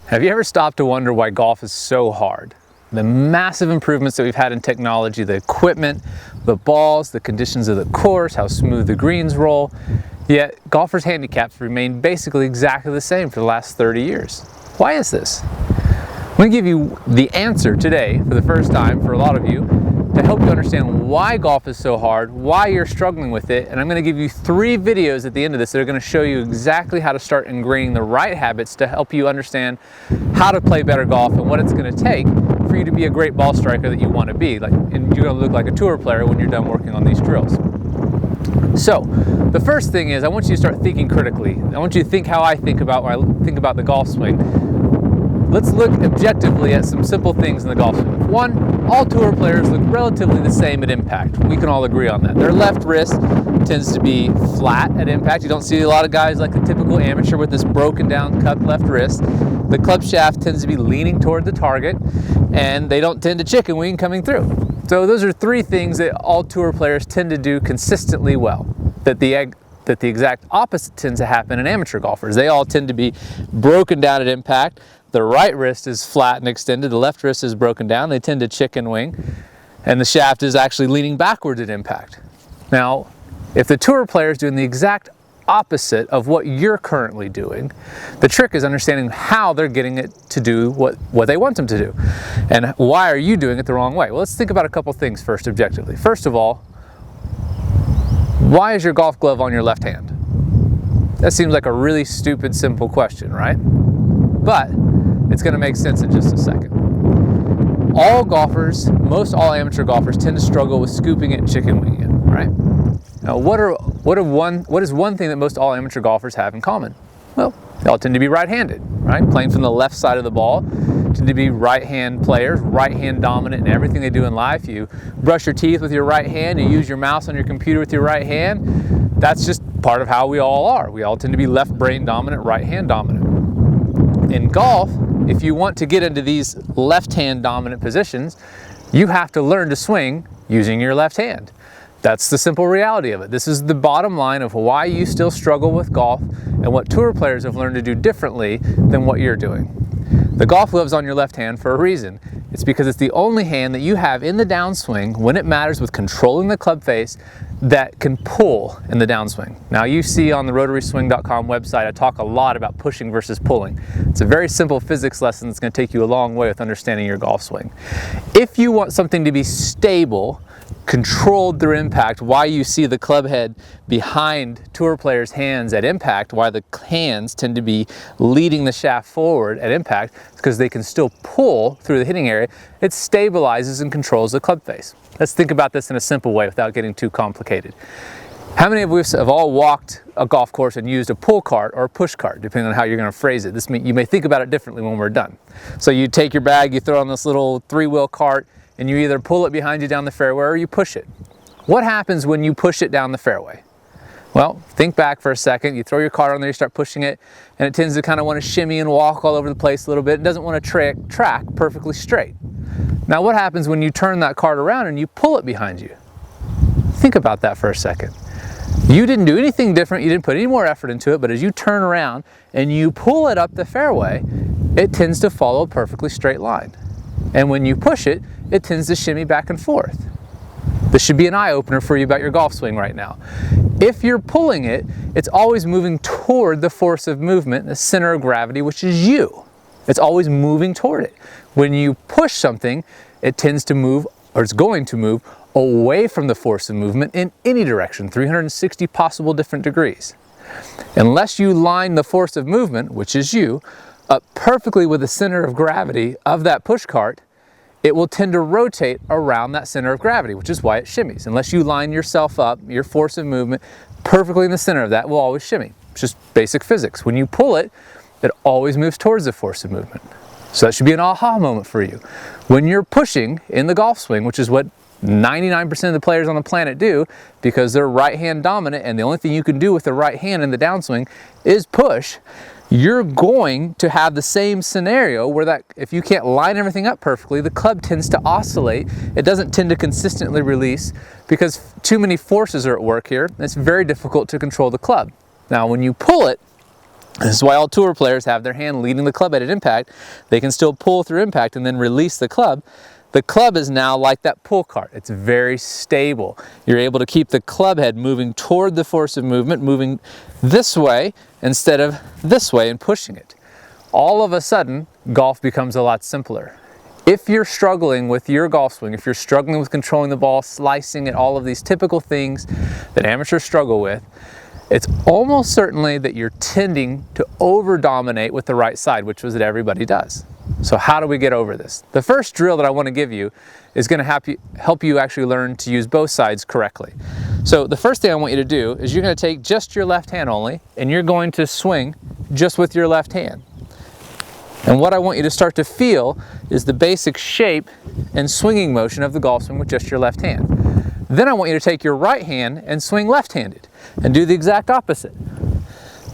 Have you ever stopped to wonder why golf is so hard? The massive improvements that we've had in technology, the equipment, the balls, the conditions of the course, how smooth the greens roll, yet golfers' handicaps remain basically exactly the same for the last 30 years. Why is this? I'm going to give you the answer today for the first time for a lot of you to help you understand why golf is so hard, why you're struggling with it, and I'm going to give you 3 videos at the end of this that are going to show you exactly how to start ingraining the right habits to help you understand how to play better golf and what it's going to take for you to be a great ball striker that you want to be. And you're going to look like a tour player when you're done working on these drills. So, the first thing is I want you to start thinking critically. I want you to think how I think about when I think about the golf swing. Let's look objectively at some simple things in the golf swing. One, all tour players look relatively the same at impact. We can all agree on that. Their left wrist tends to be flat at impact. You don't see a lot of guys like the typical amateur with this broken down cupped left wrist. The club shaft tends to be leaning toward the target, and they don't tend to chicken wing coming through. So those are 3 things that all tour players tend to do consistently well, that the exact opposite tends to happen in amateur golfers. They all tend to be broken down at impact. The right wrist is flat and extended, the left wrist is broken down, they tend to chicken wing, and the shaft is actually leaning backwards at impact. Now, if the tour player is doing the exact opposite of what you're currently doing, the trick is understanding how they're getting it to do what they want them to do. And why are you doing it the wrong way? Well, let's think about a couple things first objectively. First of all, why is your golf glove on your left hand? That seems like a really stupid, simple question, right? But it's going to make sense in just a second. All golfers, most all amateur golfers, tend to struggle with scooping it and chicken winging it, right? Now, what is one thing that most all amateur golfers have in common? Well, they all tend to be right-handed, right? Playing from the left side of the ball, tend to be right-hand players, right-hand dominant in everything they do in life. You brush your teeth with your right hand, you use your mouse on your computer with your right hand. That's just part of how we all are. We all tend to be left brain dominant, right-hand dominant. In golf, if you want to get into these left-hand dominant positions, you have to learn to swing using your left hand. That's the simple reality of it. This is the bottom line of why you still struggle with golf and what tour players have learned to do differently than what you're doing. The golf glove's on your left hand for a reason. It's because it's the only hand that you have in the downswing when it matters with controlling the club face that can pull in the downswing. Now you see on the RotarySwing.com website I talk a lot about pushing versus pulling. It's a very simple physics lesson that's going to take you a long way with understanding your golf swing. If you want something to be stable, controlled through impact, why you see the club head behind tour players' hands at impact, why the hands tend to be leading the shaft forward at impact, because they can still pull through the hitting area. It stabilizes and controls the club face. Let's think about this in a simple way without getting too complicated. How many of us have all walked a golf course and used a pull cart or a push cart, depending on how you're going to phrase it? You may think about it differently when we're done. So you take your bag, you throw on this little 3-wheel cart, and you either pull it behind you down the fairway or you push it. What happens when you push it down the fairway? Well, think back for a second. You throw your cart on there, you start pushing it, and it tends to kind of want to shimmy and walk all over the place a little bit. It doesn't want to track perfectly straight. Now what happens when you turn that cart around and you pull it behind you? Think about that for a second. You didn't do anything different, you didn't put any more effort into it, but as you turn around and you pull it up the fairway, it tends to follow a perfectly straight line. And when you push it, it tends to shimmy back and forth. This should be an eye-opener for you about your golf swing right now. If you're pulling it, it's always moving toward the force of movement, the center of gravity, which is you. It's always moving toward it. When you push something, it tends to move, or it's going to move, away from the force of movement in any direction, 360 possible different degrees. Unless you line the force of movement, which is you, up perfectly with the center of gravity of that push cart, it will tend to rotate around that center of gravity, which is why it shimmies. Unless you line yourself up, your force of movement, perfectly in the center of that, will always shimmy. It's just basic physics. When you pull it, it always moves towards the force of movement. So that should be an aha moment for you. When you're pushing in the golf swing, which is what 99% of the players on the planet do, because they're right hand dominant, and the only thing you can do with the right hand in the downswing is push. You're going to have the same scenario where that if you can't line everything up perfectly, the club tends to oscillate. It doesn't tend to consistently release because too many forces are at work here. It's very difficult to control the club. Now when you pull it, this is why all tour players have their hand leading the club head at impact. They can still pull through impact and then release the club. The club is now like that pull cart. It's very stable. You're able to keep the club head moving toward the force of movement, moving this way instead of this way and pushing it. All of a sudden, golf becomes a lot simpler. If you're struggling with your golf swing, if you're struggling with controlling the ball, slicing it, all of these typical things that amateurs struggle with, it's almost certainly that you're tending to over-dominate with the right side, which is what everybody does. So how do we get over this? The first drill that I want to give you is going to help you actually learn to use both sides correctly. So the first thing I want you to do is you're going to take just your left hand only, and you're going to swing just with your left hand. And what I want you to start to feel is the basic shape and swinging motion of the golf swing with just your left hand. Then I want you to take your right hand and swing left-handed and do the exact opposite.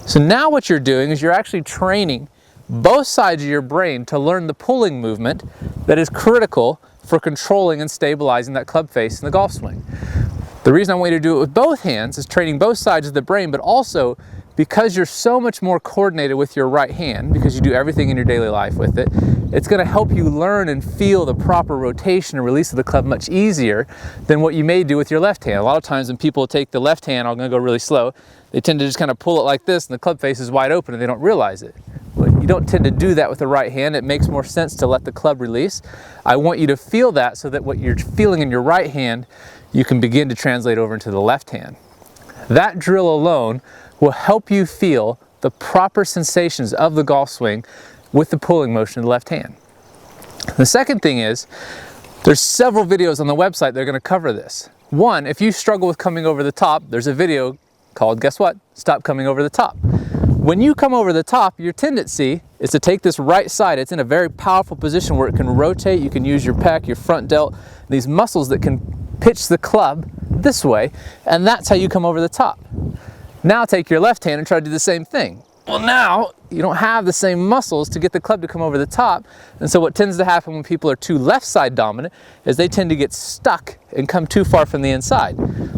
So now what you're doing is you're actually training both sides of your brain to learn the pulling movement that is critical for controlling and stabilizing that club face in the golf swing. The reason I want you to do it with both hands is training both sides of the brain, but also because you're so much more coordinated with your right hand, because you do everything in your daily life with it, it's going to help you learn and feel the proper rotation and release of the club much easier than what you may do with your left hand. A lot of times when people take the left hand, I'm going to go really slow, they tend to just kind of pull it like this and the club face is wide open and they don't realize it. You don't tend to do that with the right hand. It makes more sense to let the club release. I want you to feel that so that what you're feeling in your right hand, you can begin to translate over into the left hand. That drill alone will help you feel the proper sensations of the golf swing with the pulling motion of the left hand. The second thing is, there's several videos on the website that are going to cover this. One, if you struggle with coming over the top, there's a video called, guess what? Stop coming over the top. When you come over the top, your tendency is to take this right side. It's in a very powerful position where it can rotate. You can use your pec, your front delt, these muscles that can pitch the club this way, and that's how you come over the top. Now take your left hand and try to do the same thing. Well, now you don't have the same muscles to get the club to come over the top, and so what tends to happen when people are too left side dominant is they tend to get stuck and come too far from the inside.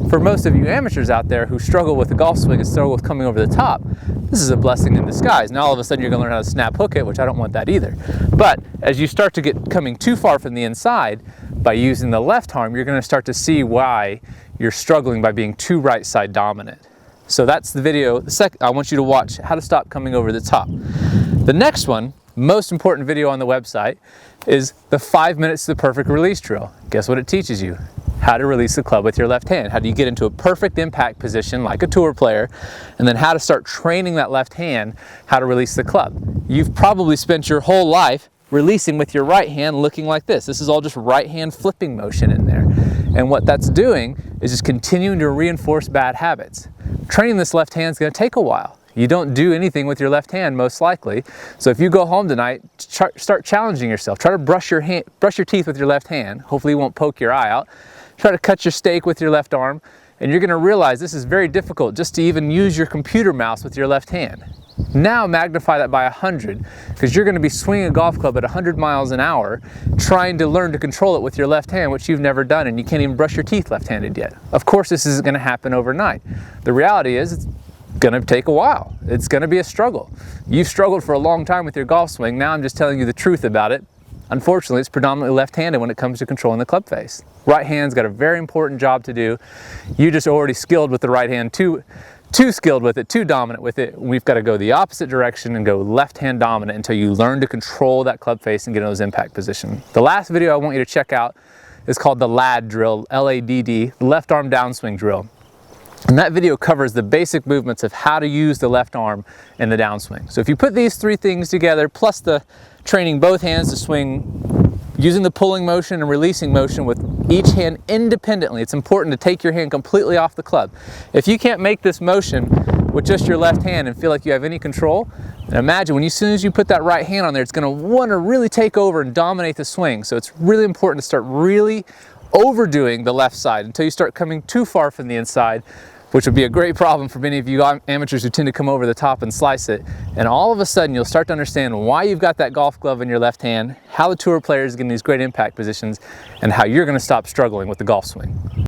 For most of you amateurs out there who struggle with the golf swing and struggle with coming over the top, this is a blessing in disguise. Now all of a sudden you're going to learn how to snap hook it, which I don't want that either. But as you start to get coming too far from the inside, by using the left arm, you're going to start to see why you're struggling by being too right side dominant. So that's the video. I want you to watch how to stop coming over the top. The next one, most important video on the website, is the 5 minutes to the perfect release drill. Guess what it teaches you? How to release the club with your left hand. How do you get into a perfect impact position like a tour player, and then how to start training that left hand how to release the club. You've probably spent your whole life releasing with your right hand looking like this. This is all just right hand flipping motion in there. And what that's doing is just continuing to reinforce bad habits. Training this left hand is going to take a while. You don't do anything with your left hand most likely. So if you go home tonight, start challenging yourself. Try to brush your teeth with your left hand. Hopefully you won't poke your eye out. Try to cut your steak with your left arm, and you're going to realize this is very difficult just to even use your computer mouse with your left hand. Now magnify that by 100, because you're going to be swinging a golf club at 100 miles an hour trying to learn to control it with your left hand, which you've never done, and you can't even brush your teeth left-handed yet. Of course this isn't going to happen overnight. The reality is it's going to take a while. It's going to be a struggle. You've struggled for a long time with your golf swing. Now I'm just telling you the truth about it. Unfortunately, it's predominantly left-handed when it comes to controlling the club face. Right hand's got a very important job to do. You just already skilled with the right hand, too skilled with it, too dominant with it. We've got to go the opposite direction and go left-hand dominant until you learn to control that club face and get in those impact positions. The last video I want you to check out is called the LADD drill, L-A-D-D, left arm downswing drill. And that video covers the basic movements of how to use the left arm in the downswing. So if you put these three things together, plus the training both hands to swing using the pulling motion and releasing motion with each hand independently, it's important to take your hand completely off the club. If you can't make this motion with just your left hand and feel like you have any control, then imagine as soon as you put that right hand on there, it's going to want to really take over and dominate the swing. So it's really important to start really overdoing the left side until you start coming too far from the inside, which would be a great problem for many of you amateurs who tend to come over the top and slice it. And all of a sudden you'll start to understand why you've got that golf glove in your left hand, how the tour players get in these great impact positions, and how you're going to stop struggling with the golf swing.